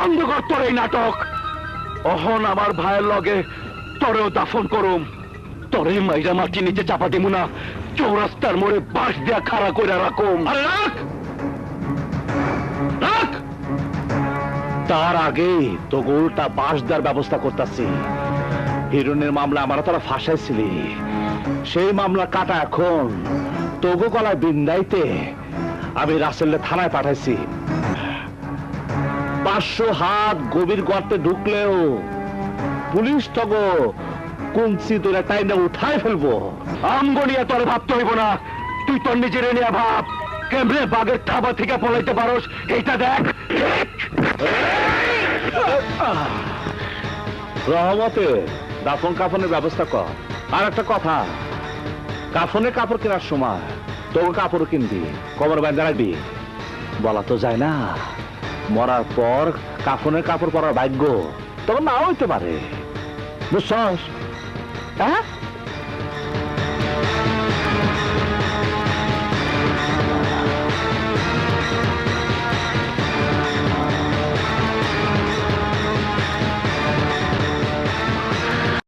বন্ধ কর তোর এই নাটক। অহন আমার ভাইয়ের লগে তোরেও দাফন করুম। তোরে মাইরা মাটির নিচে চাপা দিমু না, চৌরাস্তার মোড়ে বাঁশ দিয়া খাড়া করে রাখুম। আরে রাখ রাখ। তার আগে তো গোলটা বাঁশ দেওয়ার ব্যবস্থা করতেছি। হিরোনের মামলা আমার তোরা ফাঁসাইছিলি, সেই মামলা কাটা এখন তোগো গলায় বিন্দাইতে আমি রাসেলকে থানায় পাঠাইছি। 500 হাত গভীর গর্তে ঢুকলেও পুলিশ তগো কুঞ্চি তোরা তাই না উঠায় ফেলবো। আমগনিয়া তোর ভাবতে হইব না, তুই তোর নিজের নিয়ে ভাব। কেমনে বাঘের থাবা থেকে পলাইতে পারোস এইটা দেখ। রহমতে দাফন কাফনের ব্যবস্থা কর। আর একটা কথা, কাফনের কাপড় কেনার সময় তোকে কাপড় কিনবি, কবর বাঁধা রাখবি। বলা তো যায় না, মরার পর কাফনের কাপড় পরার ভাগ্য তখন নাও হইতে পারে, বুঝছস? হ্যাঁ